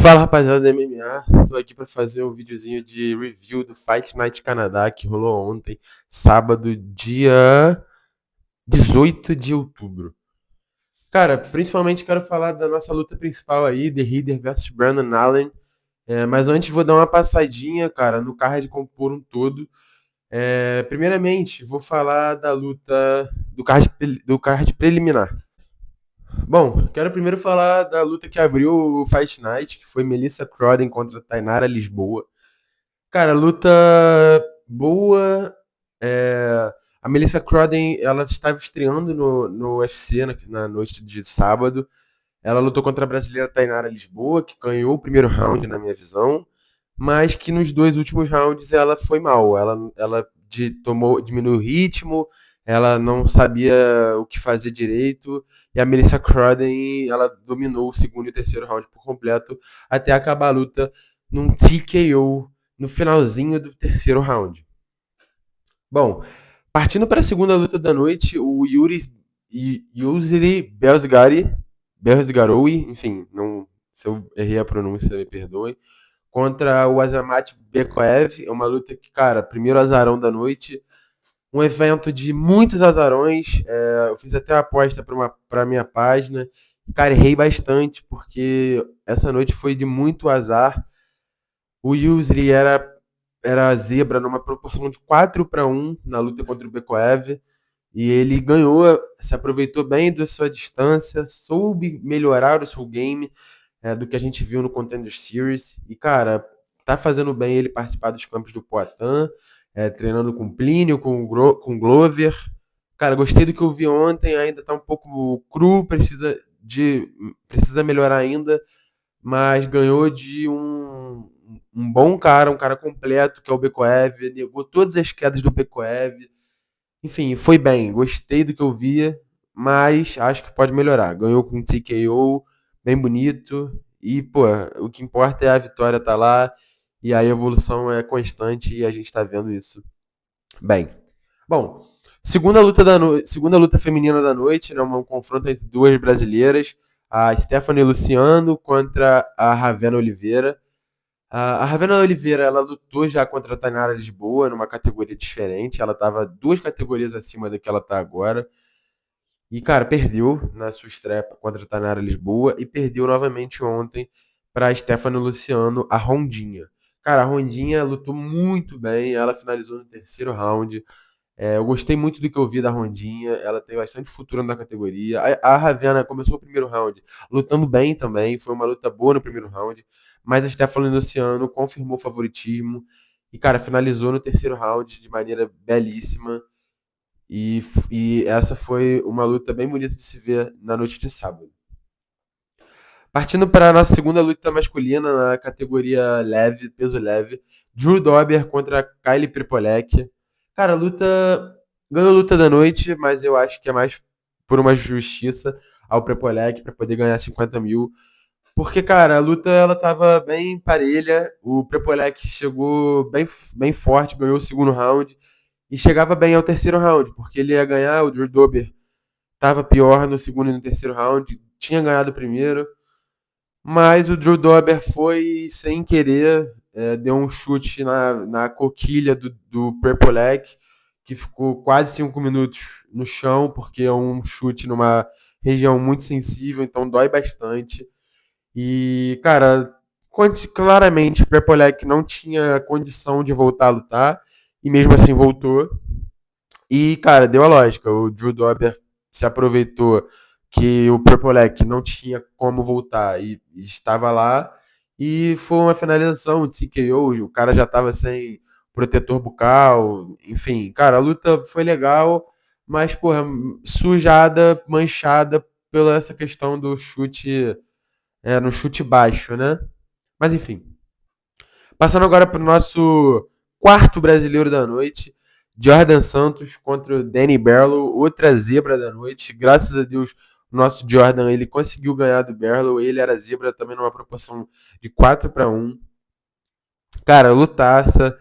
Fala rapaziada do MMA, tô aqui pra fazer um videozinho de review do Fight Night Canadá que rolou ontem, sábado, dia 18 de outubro. Cara, principalmente quero falar da nossa luta principal aí, The Heater versus Brandon Allen. Mas antes vou dar uma passadinha, cara, no card por um todo. Primeiramente, vou falar da luta do card preliminar. Bom, quero primeiro falar da luta que abriu o Fight Night, que foi Melissa Crowden contra Tainara Lisboa. Cara, luta boa. A Melissa Crowden, ela estava estreando no UFC na noite de sábado. Ela lutou contra a brasileira Tainara Lisboa, que ganhou o primeiro round, na minha visão, mas que nos dois últimos rounds ela foi mal. Ela diminuiu o ritmo, ela não sabia o que fazer direito, e a Melissa Crowden, ela dominou o segundo e o terceiro round por completo, até acabar a luta num TKO no finalzinho do terceiro round. Bom, partindo para a segunda luta da noite, o Yusri Belzgaroui, enfim, não, se eu errei a pronúncia, me perdoe, contra o Azamat Bekoev. É uma luta que, cara, primeiro azarão da noite, um evento de muitos azarões. Eu fiz até a aposta para minha página. Cara, errei bastante, porque essa noite foi de muito azar. O Yusri era zebra numa proporção de 4-1 na luta contra o Bekoev. E ele ganhou, se aproveitou bem da sua distância, soube melhorar o seu game do que a gente viu no Contender Series. E, cara, tá fazendo bem ele participar dos campos do Poatan, treinando com Plínio, com Glover. Cara, gostei do que eu vi ontem, ainda tá um pouco cru, precisa melhorar ainda, mas ganhou de um bom cara, um cara completo, que é o Bekoev, negou todas as quedas do Bekoev. Enfim, foi bem, gostei do que eu via, mas acho que pode melhorar. Ganhou com um TKO, bem bonito, e, pô, o que importa é a vitória tá lá, e a evolução é constante, e a gente tá vendo isso bem. Bom, segunda luta feminina da noite, né, um confronto entre duas brasileiras, a Stephanie Luciano contra a Ravena Oliveira. A Ravena Oliveira, ela lutou já contra a Tainara Lisboa numa categoria diferente. Ela estava duas categorias acima da que ela está agora. E, cara, perdeu na sua estreia contra a Tainara Lisboa e perdeu novamente ontem para a Stephanie Luciano, a Rondinha. Cara, a Rondinha lutou muito bem. Ela finalizou no terceiro round. Eu gostei muito do que eu vi da Rondinha. Ela tem bastante futuro na categoria. A Ravena começou o primeiro round lutando bem também. Foi uma luta boa no primeiro round. Mas a Stephanie Luciano confirmou o favoritismo. E, cara, finalizou no terceiro round de maneira belíssima. E essa foi uma luta bem bonita de se ver na noite de sábado. Partindo para a nossa segunda luta masculina na categoria leve, peso leve. Drew Dober contra Kylie Prepolek. Cara, ganhou a luta da noite, mas eu acho que é mais por uma justiça ao Prepolek para poder ganhar 50 mil. Porque, cara, a luta ela tava bem parelha. O Prepolek chegou bem forte, ganhou o segundo round e chegava bem ao terceiro round, porque ele ia ganhar. O Drew Dober tava pior no segundo e no terceiro round, tinha ganhado o primeiro, mas o Drew Dober foi sem querer, deu um chute na coquilha do Prepolek, que ficou quase 5 minutos no chão, porque é um chute numa região muito sensível, então dói bastante. E, cara, claramente o Prepolek não tinha condição de voltar a lutar, e mesmo assim voltou. E, cara, deu a lógica. O Drew Dober se aproveitou que o Prepolek não tinha como voltar e estava lá. E foi uma finalização de TKO. O cara já estava sem protetor bucal. Enfim, cara, a luta foi legal, mas, porra, sujada, manchada pela essa questão do chute, no chute baixo, né? Mas, enfim. Passando agora para o nosso quarto brasileiro da noite, Jordan Santos contra o Danny Berlow, outra zebra da noite. Graças a Deus, o nosso Jordan ele conseguiu ganhar do Berlow. Ele era zebra também numa proporção de 4-1. Cara, lutaça.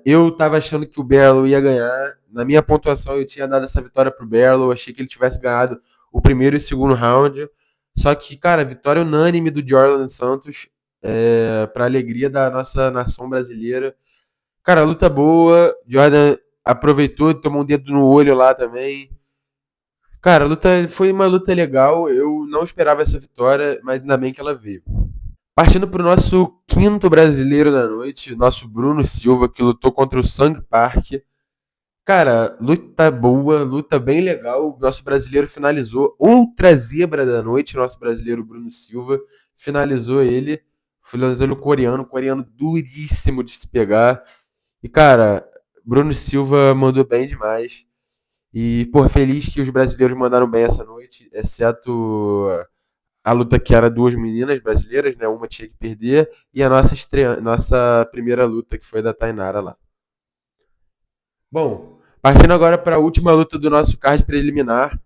Eu tava achando que o Berlow ia ganhar. Na minha pontuação, eu tinha dado essa vitória pro Berlow. Achei que ele tivesse ganhado o primeiro e o segundo round. Só que, cara, vitória unânime do Jordan Santos, pra alegria da nossa nação brasileira. Cara, luta boa. Jordan aproveitou, tomou um dedo no olho lá também. Cara, a luta foi uma luta legal. Eu não esperava essa vitória, mas ainda bem que ela veio. Partindo para o nosso quinto brasileiro da noite, nosso Bruno Silva, que lutou contra o Sang Park. Cara, luta boa, luta bem legal. O nosso brasileiro finalizou. Outra zebra da noite, nosso brasileiro Bruno Silva. Finalizou ele. Finalizou ele o coreano duríssimo de se pegar. E, cara, Bruno Silva mandou bem demais. E, pô, feliz que os brasileiros mandaram bem essa noite, exceto a luta que era duas meninas brasileiras, né? Uma tinha que perder, e a nossa primeira luta, que foi da Tainara lá. Bom, partindo agora para a última luta do nosso card preliminar,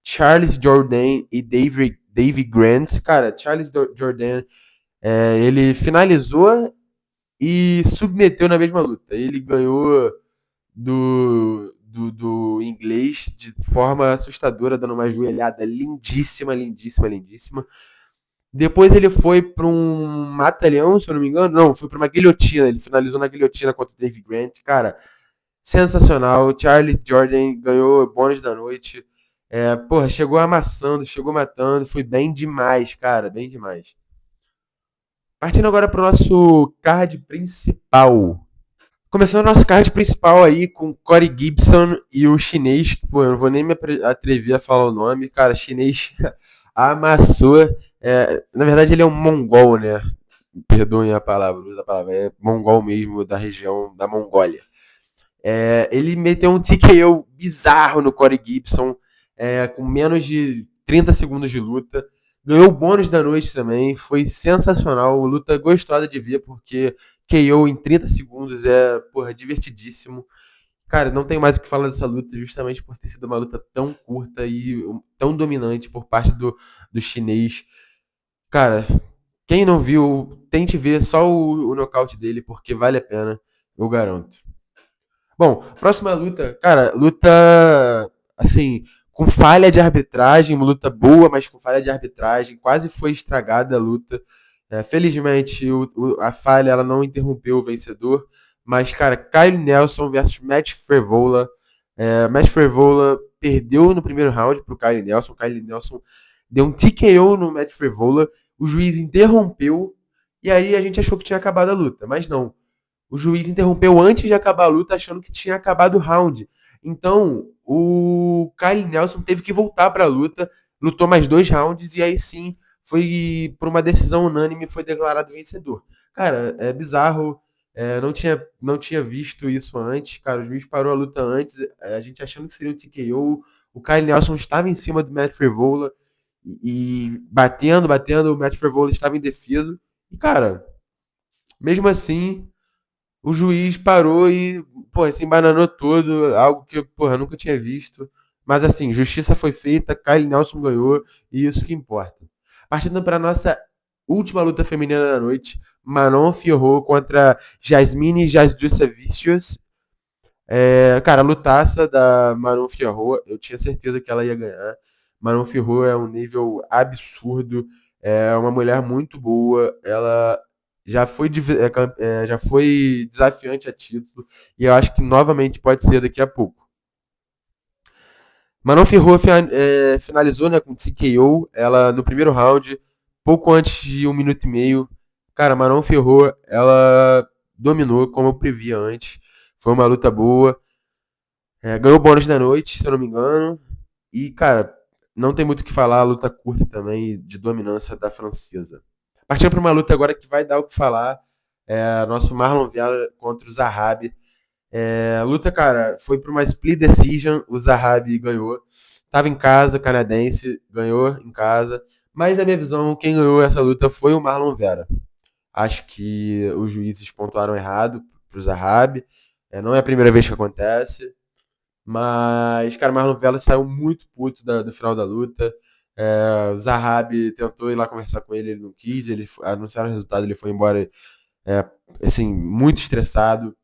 Charles Jourdain e Davy Grant. Cara, Charles Jourdain, ele finalizou e submeteu na mesma luta. Ele ganhou do inglês de forma assustadora, dando uma joelhada lindíssima, lindíssima, lindíssima. Depois ele foi para um mata-leão, se eu não me engano. Não, foi para uma guilhotina. Ele finalizou na guilhotina contra o Dave Grant. Cara, sensacional. Charles Jordan ganhou bônus da noite. Porra, chegou amassando, chegou matando. Foi bem demais, cara, bem demais. Partindo agora para o nosso card principal. Começando o nosso card principal aí com Corey Gibson e o chinês, que, pô, eu não vou nem me atrever a falar o nome, cara, chinês amassou. Na verdade, ele é um mongol, né? Perdoem a palavra, usa a palavra, é mongol mesmo, da região da Mongólia. Ele meteu um TKO bizarro no Corey Gibson, com menos de 30 segundos de luta. Ganhou o bônus da noite também, foi sensacional, luta gostosa de ver, porque KO em 30 segundos é, porra, divertidíssimo. Cara, não tem mais o que falar dessa luta, justamente por ter sido uma luta tão curta e tão dominante por parte do chinês. Cara, quem não viu, tente ver só o nocaute dele, porque vale a pena, eu garanto. Bom, próxima luta, cara, luta assim, com falha de arbitragem, uma luta boa, mas com falha de arbitragem, quase foi estragada a luta. Felizmente, a falha ela não interrompeu o vencedor, mas, cara, Kyle Nelson versus Matt Frevola. Matt Frevola perdeu no primeiro round pro Kyle Nelson. Kyle Nelson deu um TKO no Matt Frevola, o juiz interrompeu, e aí a gente achou que tinha acabado a luta, mas não. O juiz interrompeu antes de acabar a luta, achando que tinha acabado o round. Então, o Kyle Nelson teve que voltar para a luta, lutou mais dois rounds e aí sim, foi por uma decisão unânime, foi declarado vencedor. Cara, é bizarro, não tinha visto isso antes, cara, o juiz parou a luta antes, a gente achando que seria um TKO, o Kyle Nelson estava em cima do Matt Frevola e batendo, batendo, o Matt Frevola estava indefeso, e cara, mesmo assim, o juiz parou e, pô, se embananou todo, algo que eu, porra, nunca tinha visto. Mas assim, justiça foi feita, Kyle Nelson ganhou e isso que importa. Partindo para nossa última luta feminina da noite, Manon Fiorot contra Jasmine Jasdusevicius. Cara, a lutaça da Manon Fiorot, eu tinha certeza que ela ia ganhar. Manon Fiorot é um nível absurdo, é uma mulher muito boa, ela já foi desafiante a título e eu acho que novamente pode ser daqui a pouco. Manon Fiorot finalizou, né, com TKO, ela no primeiro round, pouco antes de 1 minuto e meio. Cara, Manon Fiorot, ela dominou como eu previa antes. Foi uma luta boa. Ganhou o bônus da noite, se eu não me engano. E, cara, não tem muito o que falar, a luta curta também, de dominância da francesa. Partindo para uma luta agora que vai dar o que falar, nosso Marlon Vera contra o Zahabi. A luta, cara, foi para uma split decision, o Zahabi ganhou. Tava em casa, canadense, ganhou em casa. Mas, na minha visão, quem ganhou essa luta foi o Marlon Vera. Acho que os juízes pontuaram errado pro Zahabi. Não é a primeira vez que acontece. Mas, cara, o Marlon Vera saiu muito puto do final da luta. O Zahabi tentou ir lá conversar com ele, ele não quis. Ele anunciaram o resultado, ele foi embora, é, assim, muito estressado.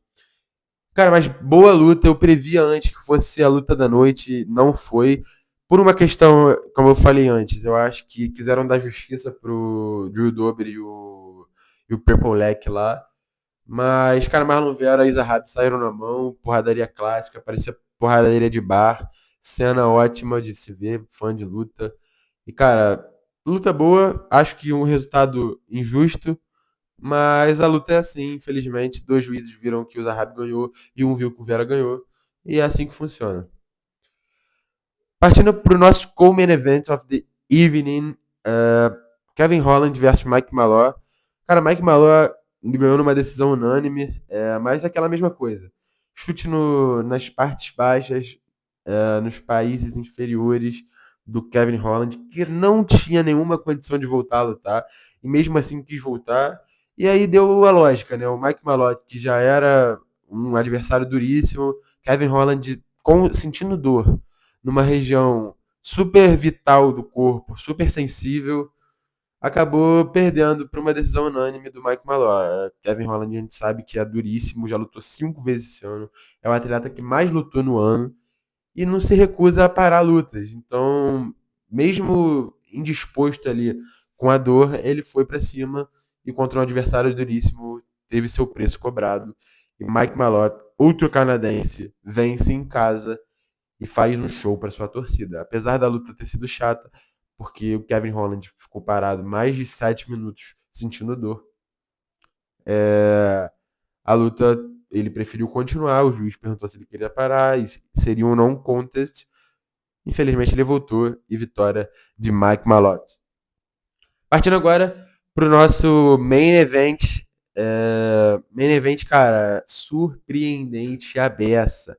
Cara, mas boa luta. Eu previa antes que fosse a luta da noite, não foi. Por uma questão, como eu falei antes, eu acho que quiseram dar justiça pro Drew Dober e o Purple Leck lá. Mas, cara, Marlon Vera e Isa Rabi saíram na mão, porradaria clássica, parecia porradaria de bar, cena ótima de se ver, fã de luta. E, cara, luta boa, acho que um resultado injusto, mas a luta é assim, infelizmente. Dois juízes viram que o Zahabi ganhou e um viu que o Vera ganhou. E é assim que funciona. Partindo para o nosso co-main event of the evening, Kevin Holland versus Mike Malor. Cara, Mike Malor ganhou numa decisão unânime, mas é aquela mesma coisa. Chute nas partes baixas, nos países inferiores do Kevin Holland, que não tinha nenhuma condição de voltar a lutar, e mesmo assim quis voltar. E aí deu a lógica, né? O Mike Malott, que já era um adversário duríssimo, Kevin Holland sentindo dor numa região super vital do corpo, super sensível, acabou perdendo por uma decisão unânime do Mike Malloy. Kevin Holland a gente sabe que é duríssimo, já lutou 5 vezes esse ano, é o atleta que mais lutou no ano e não se recusa a parar lutas. Então, mesmo indisposto ali com a dor, ele foi para cima e contra um adversário duríssimo teve seu preço cobrado. E Mike Malott, outro canadense, vence em casa e faz um show para sua torcida. Apesar da luta ter sido chata, porque o Kevin Holland ficou parado mais de 7 minutos sentindo dor, a luta ele preferiu continuar. O juiz perguntou se ele queria parar, e seria um non contest. Infelizmente ele voltou e vitória de Mike Malott. Partindo agora para o nosso main event. Main event, cara, surpreendente a beça.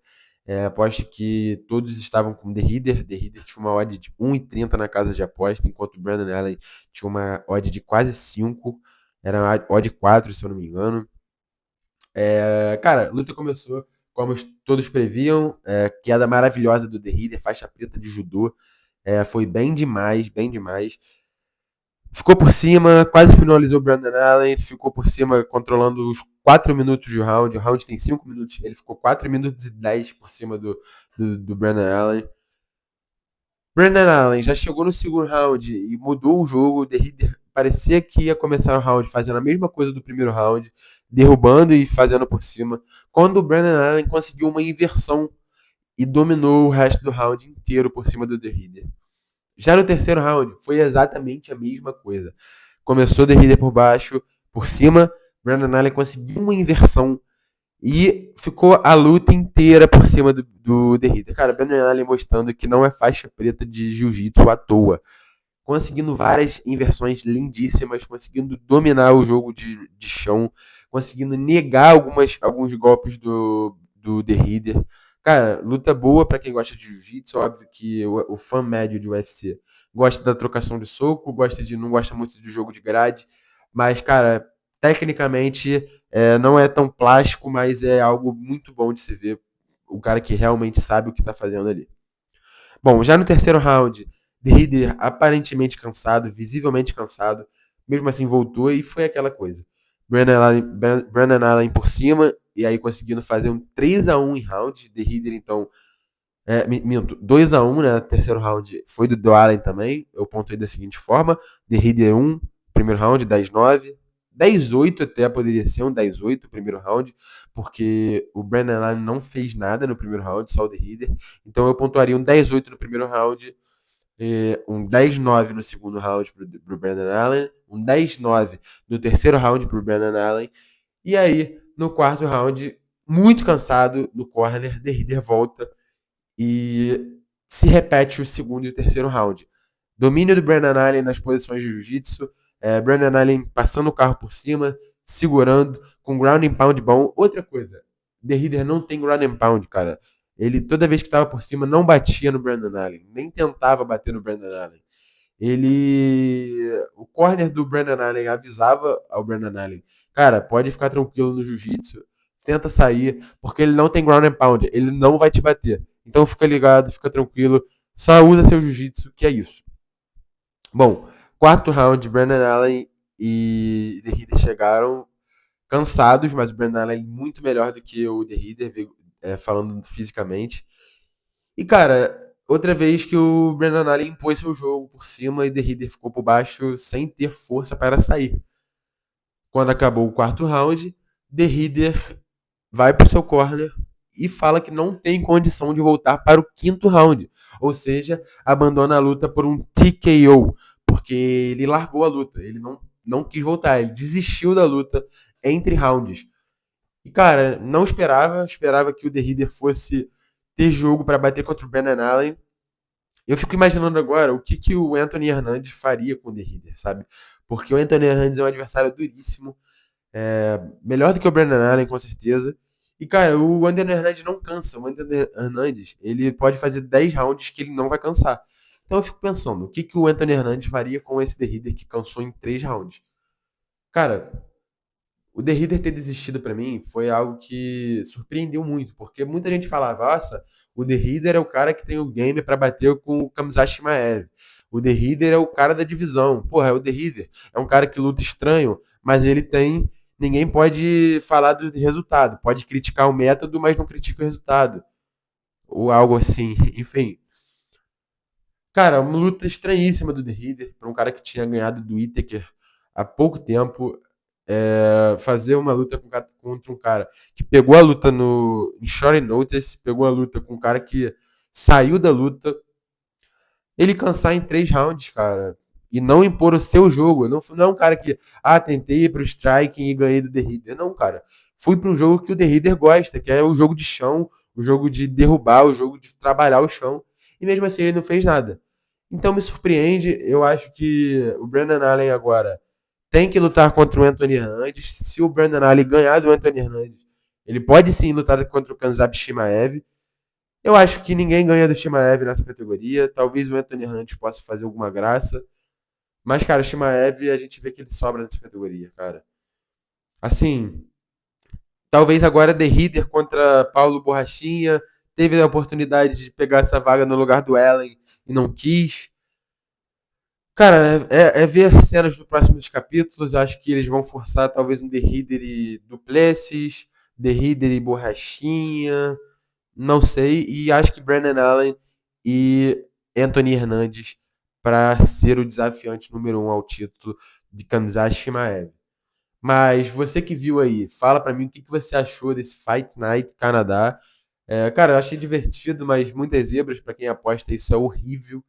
Aposto que todos estavam com The Heater. The Heater tinha uma odd de 1,30 na casa de aposta, enquanto o Brandon Allen tinha uma odd de quase 5. Era uma odd 4, se eu não me engano. Cara, a luta começou como todos previam. Queda maravilhosa do The Heater, faixa preta de judô. Foi bem demais, bem demais. Ficou por cima, quase finalizou o Brandon Allen, ficou por cima controlando os 4 minutos de round. O round tem 5 minutos, ele ficou 4 minutos e 10 por cima do Brandon Allen. Brandon Allen já chegou no segundo round e mudou o jogo. O The Heater parecia que ia começar o round fazendo a mesma coisa do primeiro round, derrubando e fazendo por cima. Quando o Brandon Allen conseguiu uma inversão e dominou o resto do round inteiro por cima do The Heater. Já no terceiro round, foi exatamente a mesma coisa. Começou The Heater por baixo, por cima, Brandon Allen conseguiu uma inversão e ficou a luta inteira por cima do The Heater. Cara, Brandon Allen mostrando que não é faixa preta de jiu-jitsu à toa. Conseguindo várias inversões lindíssimas, conseguindo dominar o jogo de chão, conseguindo negar alguns golpes do The Heater. Cara, luta boa para quem gosta de jiu-jitsu. Óbvio que o fã médio de UFC gosta da trocação de soco, não gosta muito de jogo de grade, mas, cara, tecnicamente não é tão plástico, mas é algo muito bom de se ver. O cara que realmente sabe o que tá fazendo ali. Bom, já no terceiro round, The Heater aparentemente cansado, visivelmente cansado, mesmo assim voltou e foi aquela coisa. Brandon Allen por cima, e aí conseguindo fazer um 3-1 em round. The Heater, então, minto, 2-1, né? Terceiro round foi do Allen também. Eu pontuei da seguinte forma: The Heater 1, primeiro round, 10-9. 10-8 até poderia ser um 10-8 primeiro round, porque o Brandon Allen não fez nada no primeiro round, só o The Heater. Então eu pontuaria um 10-8 no primeiro round, um 10-9 no segundo round pro Brandon Allen, um 10-9 no terceiro round pro Brandon Allen. E aí, no quarto round, muito cansado no corner, The Heater volta e se repete o segundo e o terceiro round. Domínio do Brandon Allen nas posições de jiu-jitsu, Brandon Allen passando o carro por cima, segurando, com ground and pound bom. Outra coisa, The Heater não tem ground and pound, cara. Ele, toda vez que estava por cima, não batia no Brandon Allen, nem tentava bater no Brandon Allen. O corner do Brandon Allen avisava ao Brandon Allen: cara, pode ficar tranquilo no jiu-jitsu, tenta sair, porque ele não tem ground and pound, ele não vai te bater. Então fica ligado, fica tranquilo, só usa seu jiu-jitsu, que é isso. Bom, quarto round, Brandon Allen e The Heater chegaram cansados, mas o Brandon Allen muito melhor do que o The Heater, falando fisicamente. E, cara, Outra vez que o Brandon Allen impôs seu jogo por cima e The Reader ficou por baixo sem ter força para sair. Quando acabou o quarto round, The Reader vai para o seu corner e fala que não tem condição de voltar para o quinto round. Ou seja, abandona a luta por um TKO, porque ele largou a luta, ele não quis voltar, ele desistiu da luta entre rounds. E cara, não esperava que o The Reader fosse ter jogo para bater contra o Brandon Allen. Eu fico imaginando agora o que o Anthony Hernandes faria com o The Reader, sabe? Porque o Anthony Hernandes é um adversário duríssimo, melhor do que o Brandon Allen, com certeza. E, cara, o Anthony Hernandes não cansa. O Anthony Hernandes, ele pode fazer 10 rounds que ele não vai cansar. Então eu fico pensando, o que o Anthony Hernandes faria com esse The Reader que cansou em 3 rounds? Cara, o The Reader ter desistido pra mim foi algo que surpreendeu muito, porque muita gente falava, nossa, o The Reader é o cara que tem o game pra bater com o Kamazashi Maiev. O The Reader é o cara da divisão. Porra, é o The Reader. É um cara que luta estranho, mas ele tem. Ninguém pode falar do resultado. Pode criticar o método, mas não critica o resultado. Ou algo assim. Enfim. Cara, uma luta estranhíssima do The Reader, para um cara que tinha ganhado do Whittaker há pouco tempo. Fazer uma luta contra um cara que pegou a luta em short notice, pegou a luta com um cara que saiu da luta, ele cansar em 3 rounds, cara, e não impor o seu jogo. Não é um cara que, tentei ir pro striking e ganhei do The Reader. Não, cara. Fui para um jogo que o The Reader gosta, que é o jogo de chão, o jogo de derrubar, o jogo de trabalhar o chão. E mesmo assim ele não fez nada. Então me surpreende. Eu acho que o Brandon Allen agora tem que lutar contra o Anthony Hernandes. Se o Brandon Allen ganhar do Anthony Hernandes, ele pode sim lutar contra o Khamzat Chimaev. Eu acho que ninguém ganha do Chimaev nessa categoria. Talvez o Anthony Hernandes possa fazer alguma graça. Mas, cara, o Chimaev, a gente vê que ele sobra nessa categoria, cara. Assim, talvez agora The Reader contra Paulo Borrachinha. Teve a oportunidade de pegar essa vaga no lugar do Ellen e não quis. Cara, é ver cenas do próximos capítulos. Acho que eles vão forçar talvez um The Reader e Duplessis, The Reader e Borrachinha. Não sei. E acho que Brandon Allen e Anthony Hernandes para ser o desafiante número 1 ao título de Khamzat Chimaev. Mas você que viu aí, fala pra mim o que você achou desse Fight Night Canadá. Cara, eu achei divertido, mas muitas zebras pra quem aposta, isso é horrível.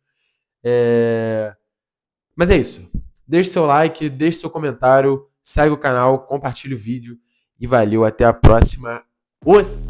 É, Mas é isso. Deixe seu like, deixe seu comentário, segue o canal, compartilhe o vídeo e valeu, até a próxima. Os